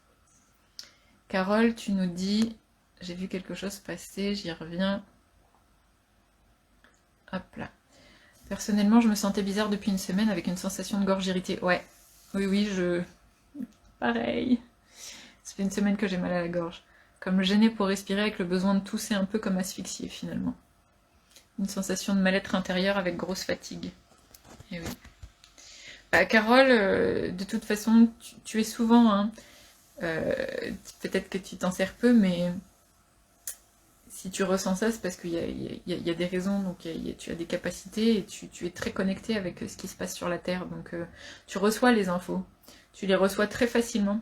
Carole, tu nous dis, j'ai vu quelque chose passer, j'y reviens. Hop là. Personnellement, je me sentais bizarre depuis une semaine avec une sensation de gorge irritée. Ouais, oui, pareil. Ça fait une semaine que j'ai mal à la gorge. Comme gênée pour respirer avec le besoin de tousser un peu comme asphyxiée finalement. Une sensation de mal-être intérieur avec grosse fatigue. Et oui. Carole, de toute façon, tu es souvent... peut-être que tu t'en sers peu, mais si tu ressens ça, c'est parce qu'il y a des raisons, donc tu as des capacités et tu es très connecté avec ce qui se passe sur la Terre, donc tu reçois les infos, tu les reçois très facilement.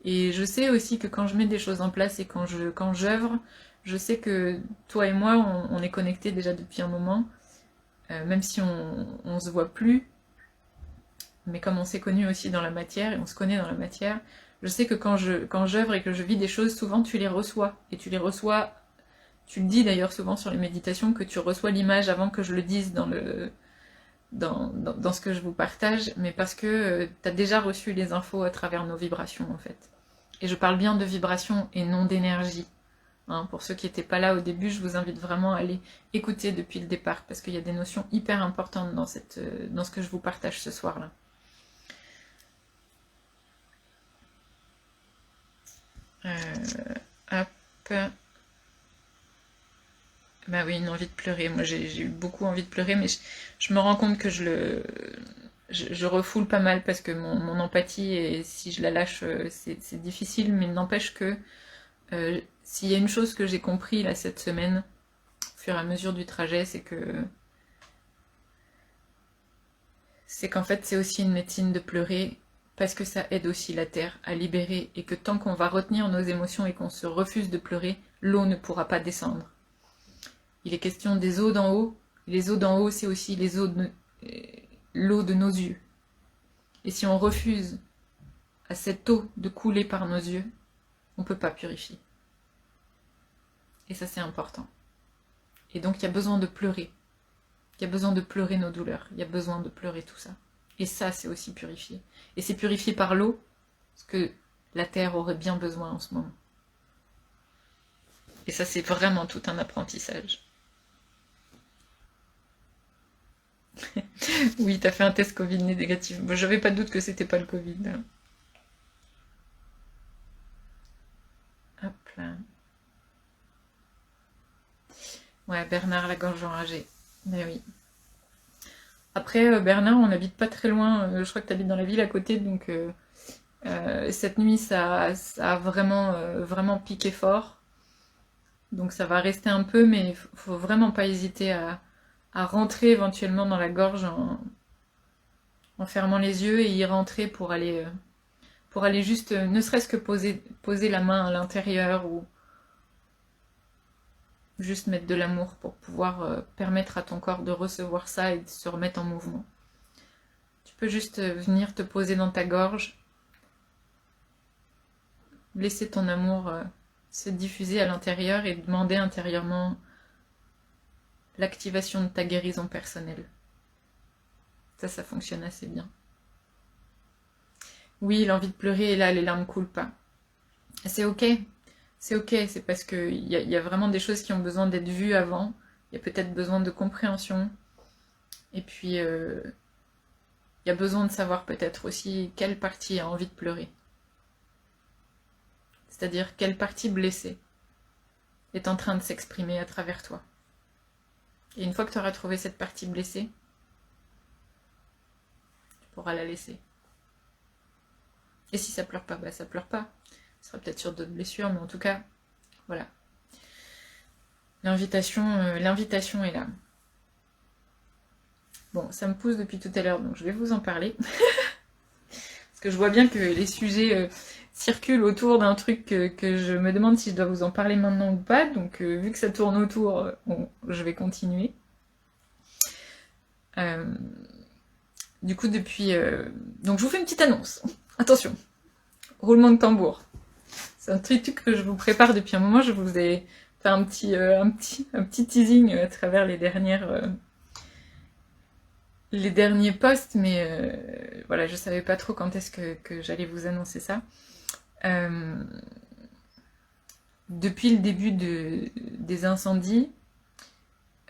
Et je sais aussi que quand je mets des choses en place et quand j'œuvre, je sais que toi et moi, on est connectés déjà depuis un moment, même si on se voit plus, mais comme on s'est connus aussi dans la matière, et on se connaît dans la matière, je sais que quand j'œuvre et que je vis des choses, souvent tu les reçois, et tu les reçois, tu le dis d'ailleurs souvent sur les méditations, que tu reçois l'image avant que je le dise dans ce que je vous partage, mais parce que tu as déjà reçu les infos à travers nos vibrations en fait. Et je parle bien de vibrations et non d'énergie. Pour ceux qui n'étaient pas là au début, je vous invite vraiment à aller écouter depuis le départ, parce qu'il y a des notions hyper importantes dans ce que je vous partage ce soir-là. Hop. Bah oui, une envie de pleurer. Moi, j'ai eu beaucoup envie de pleurer, mais je me rends compte que je refoule pas mal parce que mon empathie, et si je la lâche, c'est difficile, mais n'empêche que s'il y a une chose que j'ai compris là cette semaine, au fur et à mesure du trajet, c'est qu'en fait, c'est aussi une médecine de pleurer parce que ça aide aussi la terre à libérer et que tant qu'on va retenir nos émotions et qu'on se refuse de pleurer, l'eau ne pourra pas descendre. Il est question des eaux d'en haut. Les eaux d'en haut, c'est aussi l'eau de nos yeux. Et si on refuse à cette eau de couler par nos yeux, on ne peut pas purifier. Et ça, c'est important. Et donc, il y a besoin de pleurer. Il y a besoin de pleurer nos douleurs. Il y a besoin de pleurer tout ça. Et ça, c'est aussi purifié. Et c'est purifié par l'eau, ce que la terre aurait bien besoin en ce moment. Et ça, c'est vraiment tout un apprentissage. Oui, t'as fait un test Covid négatif. Bon, j'avais pas de doute que c'était pas le Covid. Hop là. Ouais, Bernard, la gorge enragée. Mais oui. Après, Bernard, on n'habite pas très loin. Je crois que t'habites dans la ville à côté, donc cette nuit, ça a vraiment, vraiment piqué fort. Donc ça va rester un peu, mais faut vraiment pas hésiter à rentrer éventuellement dans la gorge en fermant les yeux et y rentrer pour aller juste, ne serait-ce que poser la main à l'intérieur ou juste mettre de l'amour pour pouvoir permettre à ton corps de recevoir ça et de se remettre en mouvement. Tu peux juste venir te poser dans ta gorge, laisser ton amour se diffuser à l'intérieur et demander intérieurement l'activation de ta guérison personnelle. Ça fonctionne assez bien. Oui, l'envie de pleurer et là, les larmes coulent pas. C'est ok, c'est parce qu'il y a vraiment des choses qui ont besoin d'être vues avant. Il y a peut-être besoin de compréhension. Et puis, il y a besoin de savoir peut-être aussi quelle partie a envie de pleurer. C'est-à-dire quelle partie blessée est en train de s'exprimer à travers toi. Et une fois que tu auras trouvé cette partie blessée, tu pourras la laisser. Et si ça pleure pas, bah ça pleure pas. Ça sera peut-être sur d'autres blessures, mais en tout cas, voilà. L'invitation est là. Bon, ça me pousse depuis tout à l'heure, donc je vais vous en parler. Parce que je vois bien que les sujets circulent autour d'un truc que je me demande si je dois vous en parler maintenant ou pas. Donc vu que ça tourne autour, bon, je vais continuer. Du coup, donc je vous fais une petite annonce. Attention, roulement de tambour. C'est un truc que je vous prépare depuis un moment. Je vous ai fait un petit teasing à travers les derniers posts, mais voilà, je savais pas trop quand est-ce que j'allais vous annoncer ça. Depuis le début des incendies,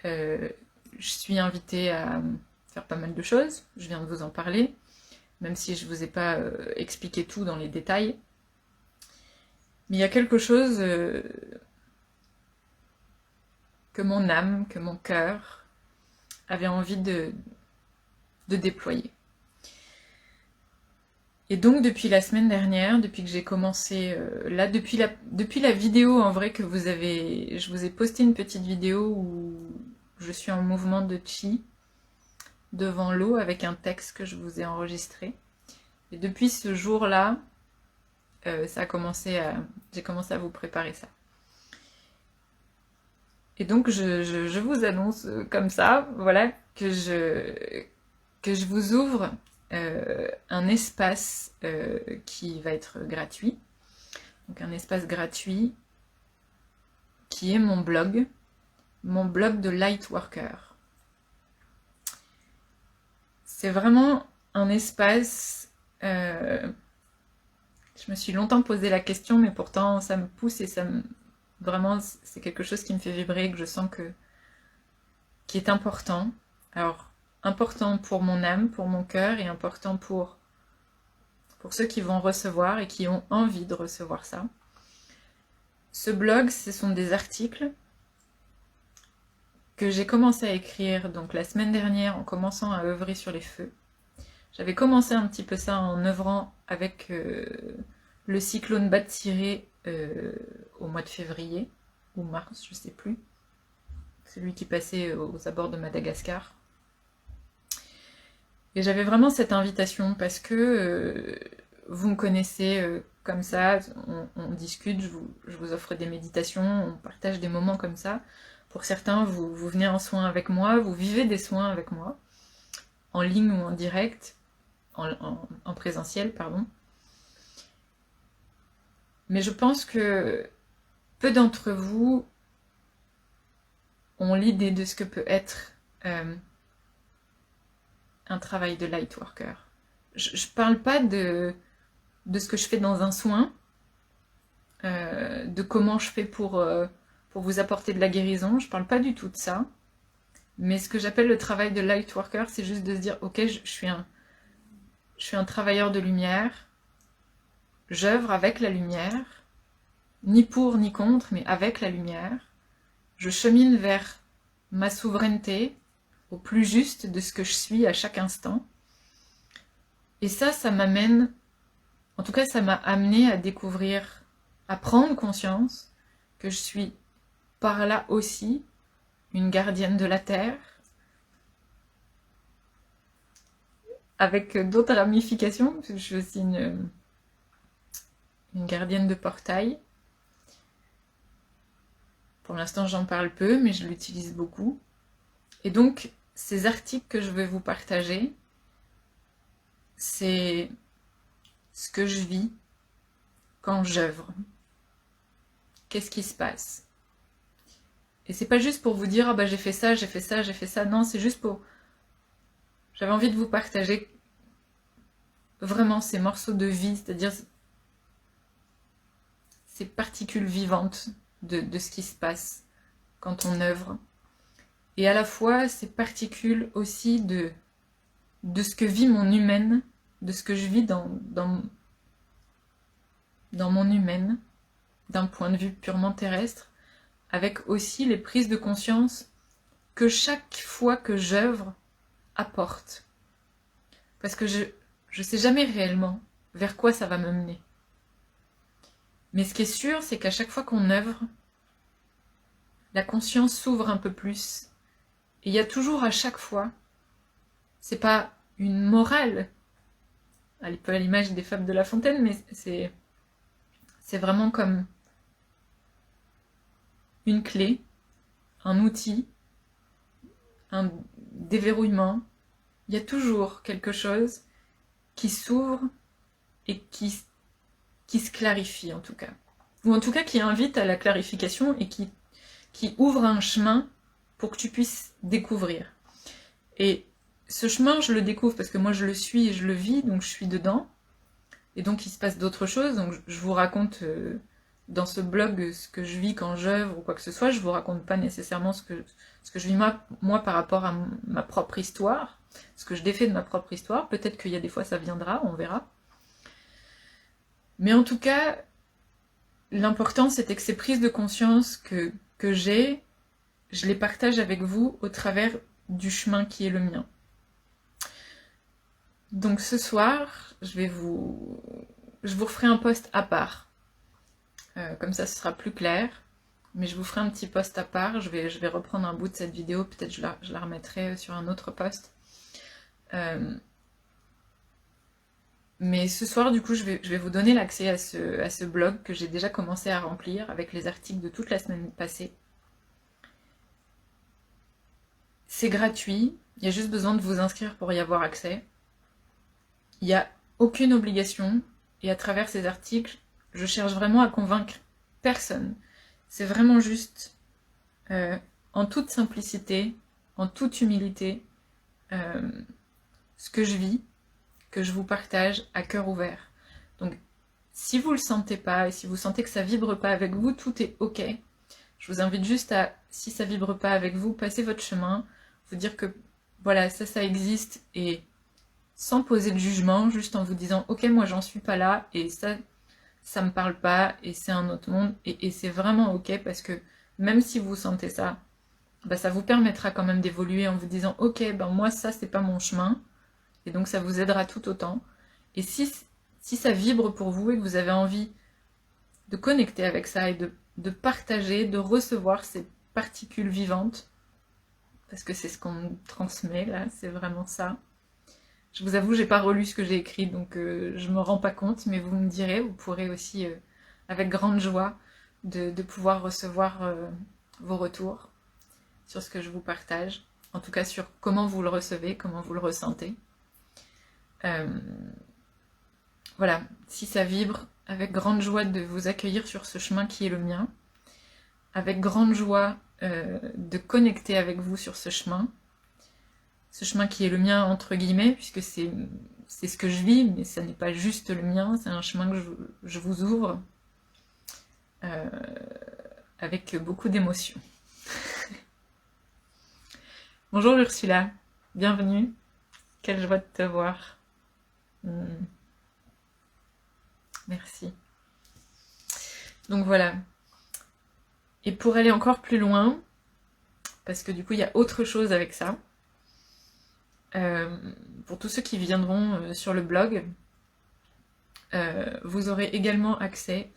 je suis invitée à faire pas mal de choses. Je viens de vous en parler, même si je vous ai pas expliqué tout dans les détails. Mais il y a quelque chose que mon âme, que mon cœur avait envie de déployer. Et donc depuis la semaine dernière, depuis que j'ai commencé, là depuis la vidéo en vrai que je vous ai posté une petite vidéo où je suis en mouvement de chi devant l'eau avec un texte que je vous ai enregistré. Et depuis ce jour-là, j'ai commencé à vous préparer ça. Et donc je vous annonce comme ça, voilà, que je vous ouvre un espace qui va être gratuit. Donc un espace gratuit qui est mon blog de Lightworker. C'est vraiment un espace... je me suis longtemps posé la question, mais pourtant ça me pousse et vraiment c'est quelque chose qui me fait vibrer, que je sens qui est important. Alors, important pour mon âme, pour mon cœur, et important pour ceux qui vont recevoir et qui ont envie de recevoir ça. Ce blog, ce sont des articles que j'ai commencé à écrire donc la semaine dernière en commençant à œuvrer sur les feux. J'avais commencé un petit peu ça en œuvrant avec le cyclone Batsiré au mois de février, ou mars, je sais plus. Celui qui passait aux abords de Madagascar. Et j'avais vraiment cette invitation parce que vous me connaissez comme ça, on discute, je vous offre des méditations, on partage des moments comme ça. Pour certains, vous venez en soins avec moi, vous vivez des soins avec moi, en ligne ou en direct, en présentiel, pardon. Mais je pense que peu d'entre vous ont l'idée de ce que peut être un travail de light worker. Je parle pas de ce que je fais dans un soin, de comment je fais pour vous apporter de la guérison, je parle pas du tout de ça. Mais ce que j'appelle le travail de light worker, c'est juste de se dire, ok, je suis un travailleur de lumière, j'œuvre avec la lumière, ni pour ni contre, mais avec la lumière. Je chemine vers ma souveraineté, au plus juste de ce que je suis à chaque instant. Et ça m'amène, en tout cas ça m'a amené à découvrir, à prendre conscience que je suis par là aussi une gardienne de la terre, avec d'autres ramifications, parce que je suis aussi une gardienne de portail. Pour l'instant j'en parle peu, mais je l'utilise beaucoup. Et donc ces articles que je vais vous partager, c'est ce que je vis quand j'œuvre. Qu'est-ce qui se passe? Et c'est pas juste pour vous dire, ah bah j'ai fait ça, j'ai fait ça, j'ai fait ça. Non, c'est juste pour... J'avais envie de vous partager vraiment ces morceaux de vie, c'est-à-dire ces particules vivantes de ce qui se passe quand on œuvre. Et à la fois ces particules aussi de ce que vit mon humaine, de ce que je vis dans mon humaine, d'un point de vue purement terrestre, avec aussi les prises de conscience que chaque fois que j'œuvre apporte. Parce que je sais jamais réellement vers quoi ça va me mener. Mais ce qui est sûr, c'est qu'à chaque fois qu'on œuvre, la conscience s'ouvre un peu plus. Et il y a toujours à chaque fois, c'est pas une morale, un peu à l'image des fables de La Fontaine, mais c'est vraiment comme une clé, un outil, un déverrouillement. Il y a toujours quelque chose qui s'ouvre et qui se clarifie en tout cas. Ou en tout cas qui invite à la clarification et qui ouvre un chemin pour que tu puisses découvrir. Et ce chemin, je le découvre parce que moi je le suis et je le vis, donc je suis dedans. Et donc il se passe d'autres choses, donc je vous raconte dans ce blog ce que je vis quand j'œuvre ou quoi que ce soit, je vous raconte pas nécessairement ce que je vis moi par rapport à ma propre histoire, ce que je défais de ma propre histoire, peut-être qu'il y a des fois ça viendra, on verra. Mais en tout cas, l'important c'était que ces prises de conscience que j'ai, je les partage avec vous au travers du chemin qui est le mien. Donc ce soir, je vous referai un post à part. Comme ça, ce sera plus clair. Mais je vous ferai un petit post à part. Je vais reprendre un bout de cette vidéo. Peut-être je la remettrai sur un autre post. Mais ce soir, du coup, je vais vous donner l'accès à ce blog que j'ai déjà commencé à remplir avec les articles de toute la semaine passée. C'est gratuit. Il y a juste besoin de vous inscrire pour y avoir accès. Il n'y a aucune obligation. Et à travers ces articles, je cherche vraiment à convaincre personne. C'est vraiment juste, en toute simplicité, en toute humilité, ce que je vis, que je vous partage à cœur ouvert. Donc, si vous le sentez pas, et si vous sentez que ça vibre pas avec vous, tout est ok. Je vous invite juste à, si ça vibre pas avec vous, passer votre chemin, vous dire que, voilà, ça existe, et sans poser de jugement, juste en vous disant, ok, moi j'en suis pas là, et ça me parle pas, et c'est un autre monde, et c'est vraiment ok, parce que même si vous sentez ça, bah, ça vous permettra quand même d'évoluer en vous disant ok, ben moi ça c'est pas mon chemin, et donc ça vous aidera tout autant. Et si ça vibre pour vous et que vous avez envie de connecter avec ça et de partager, de recevoir ces particules vivantes, parce que c'est ce qu'on transmet là, c'est vraiment ça. Je vous avoue, j'ai pas relu ce que j'ai écrit, donc je me rends pas compte, mais vous me direz, vous pourrez aussi, avec grande joie, de pouvoir recevoir vos retours sur ce que je vous partage, en tout cas sur comment vous le recevez, comment vous le ressentez. Voilà, si ça vibre, avec grande joie de vous accueillir sur ce chemin qui est le mien, avec grande joie de connecter avec vous sur ce chemin qui est le mien entre guillemets, puisque c'est ce que je vis, mais ça n'est pas juste le mien, c'est un chemin que je vous ouvre avec beaucoup d'émotion. Bonjour Ursula, bienvenue, quelle joie de te voir. Merci. Donc voilà. Et pour aller encore plus loin, parce que du coup il y a autre chose avec ça, pour tous ceux qui viendront sur le blog, vous aurez également accès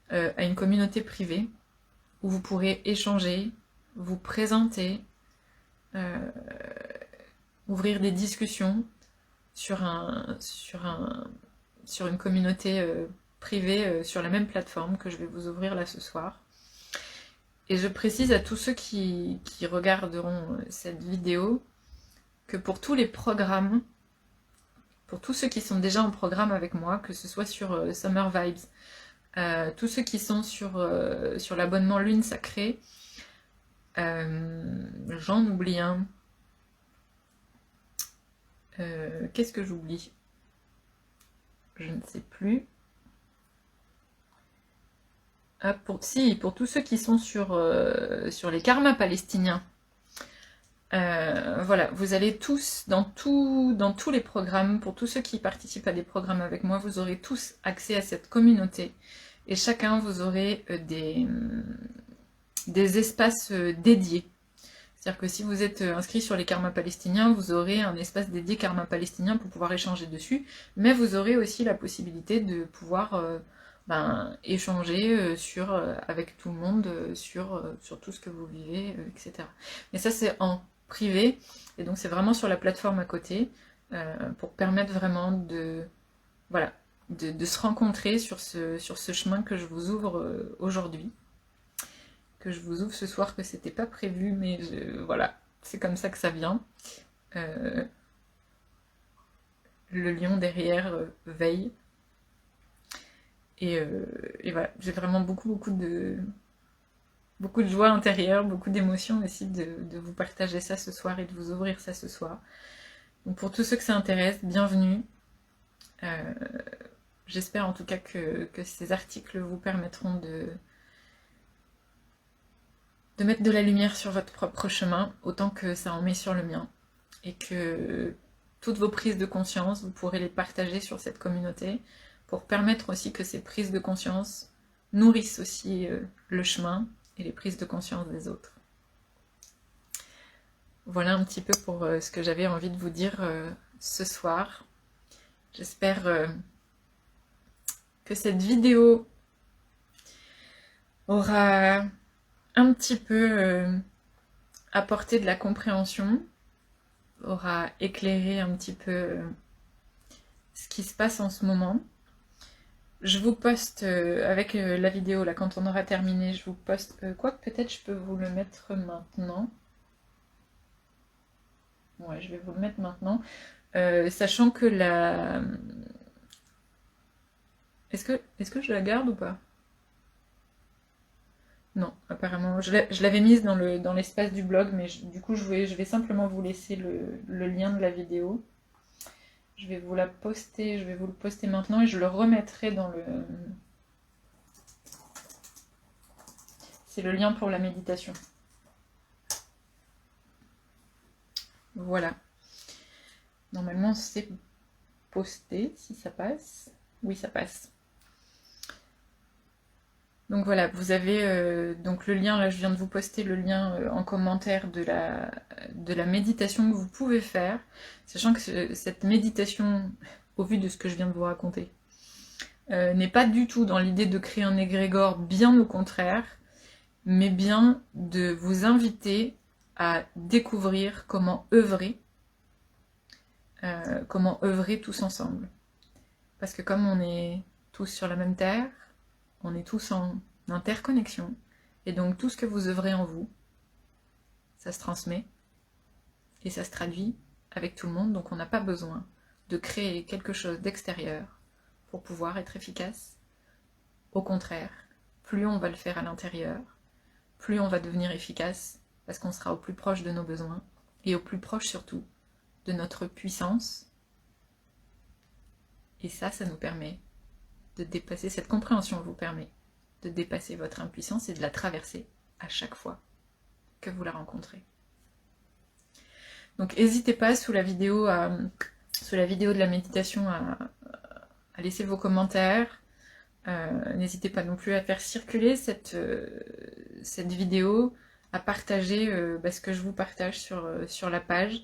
à une communauté privée où vous pourrez échanger, vous présenter, ouvrir des discussions sur une communauté privée sur la même plateforme que je vais vous ouvrir là ce soir. Et je précise à tous ceux qui regarderont cette vidéo que pour tous les programmes, pour tous ceux qui sont déjà en programme avec moi, que ce soit sur Summer Vibes, tous ceux qui sont sur l'abonnement Lune Sacrée, j'en oublie un. Qu'est-ce que j'oublie? Je ne sais plus. Ah, pour tous ceux qui sont sur les karmas palestiniens, voilà, vous allez tous, dans tous les programmes, pour tous ceux qui participent à des programmes avec moi, vous aurez tous accès à cette communauté. Et chacun, vous aurez des espaces dédiés. C'est-à-dire que si vous êtes inscrit sur les karmas palestiniens, vous aurez un espace dédié karma palestinien pour pouvoir échanger dessus, mais vous aurez aussi la possibilité de pouvoir échanger avec tout le monde sur tout ce que vous vivez, etc. Mais ça c'est en privé, et donc c'est vraiment sur la plateforme à côté, pour permettre vraiment de se rencontrer sur ce chemin que je vous ouvre aujourd'hui. Que je vous ouvre ce soir, que c'était pas prévu, mais voilà, c'est comme ça que ça vient. Le lion derrière veille. Et voilà, j'ai vraiment beaucoup de joie intérieure, beaucoup d'émotions aussi de vous partager ça ce soir et de vous ouvrir ça ce soir. Donc pour tous ceux que ça intéresse, bienvenue. J'espère en tout cas que ces articles vous permettront de mettre de la lumière sur votre propre chemin, autant que ça en met sur le mien. Et que toutes vos prises de conscience, vous pourrez les partager sur cette communauté, pour permettre aussi que ces prises de conscience nourrissent aussi le chemin et les prises de conscience des autres. Voilà un petit peu pour ce que j'avais envie de vous dire ce soir. J'espère que cette vidéo aura un petit peu apporté de la compréhension, aura éclairé un petit peu ce qui se passe en ce moment. Je vous poste avec la vidéo, là, quand on aura terminé, je vous poste, quoique peut-être je peux vous le mettre maintenant. Ouais, je vais vous le mettre maintenant. Sachant que la... Est-ce que je la garde ou pas? Non, apparemment, je l'avais mise dans l'espace du blog, mais du coup, je vais simplement vous laisser le lien de la vidéo. Je vais vous le poster maintenant et je le remettrai dans le... C'est le lien pour la méditation. Voilà. Normalement, c'est posté, si ça passe. Oui, ça passe. Donc voilà, vous avez donc le lien, là je viens de vous poster le lien en commentaire de la méditation que vous pouvez faire, sachant que cette méditation, au vu de ce que je viens de vous raconter, n'est pas du tout dans l'idée de créer un égrégore, bien au contraire, mais bien de vous inviter à découvrir comment œuvrer tous ensemble. Parce que comme on est tous sur la même terre, on est tous en interconnexion, et donc tout ce que vous œuvrez en vous, ça se transmet, et ça se traduit avec tout le monde, donc on n'a pas besoin de créer quelque chose d'extérieur pour pouvoir être efficace. Au contraire, plus on va le faire à l'intérieur, plus on va devenir efficace, parce qu'on sera au plus proche de nos besoins, et au plus proche surtout de notre puissance. Et ça nous permet de dépasser, cette compréhension vous permet de dépasser votre impuissance et de la traverser à chaque fois que vous la rencontrez. Donc n'hésitez pas sous la vidéo de la méditation à laisser vos commentaires. N'hésitez pas non plus à faire circuler cette vidéo, à partager ce que je vous partage sur la page,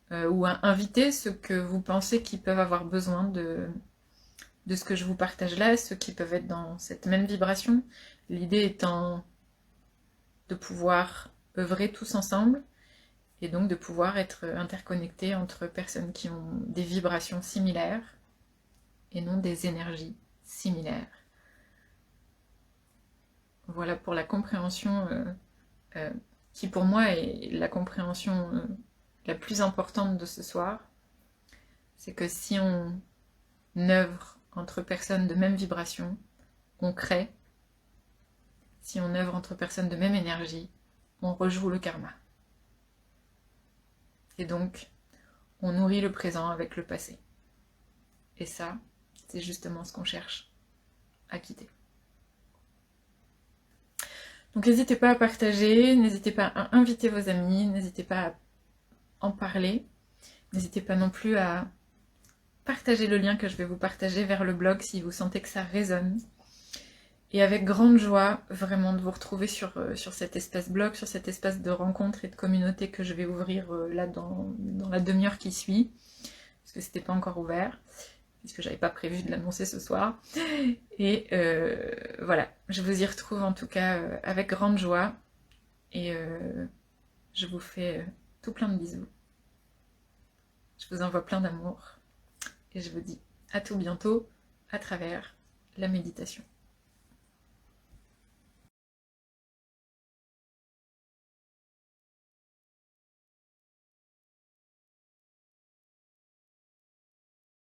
ou à inviter ceux que vous pensez qui peuvent avoir besoin de ce que je vous partage là, ceux qui peuvent être dans cette même vibration. L'idée étant de pouvoir œuvrer tous ensemble, et donc de pouvoir être interconnectés entre personnes qui ont des vibrations similaires, et non des énergies similaires. Voilà pour la compréhension qui pour moi est la compréhension la plus importante de ce soir. C'est que si on œuvre entre personnes de même vibration, on crée. Si on œuvre entre personnes de même énergie, on rejoue le karma. Et donc, on nourrit le présent avec le passé. Et ça, c'est justement ce qu'on cherche à quitter. Donc n'hésitez pas à partager, n'hésitez pas à inviter vos amis, n'hésitez pas à en parler, n'hésitez pas non plus à partager le lien que je vais vous partager vers le blog si vous sentez que ça résonne. Et avec grande joie, vraiment, de vous retrouver sur cet espace blog, sur cet espace de rencontre et de communauté que je vais ouvrir là dans la demi-heure qui suit, parce que c'était pas encore ouvert, puisque j'avais pas prévu de l'annoncer ce soir. Et voilà, je vous y retrouve en tout cas avec grande joie, et je vous fais tout plein de bisous. Je vous envoie plein d'amour, et je vous dis à tout bientôt à travers la méditation.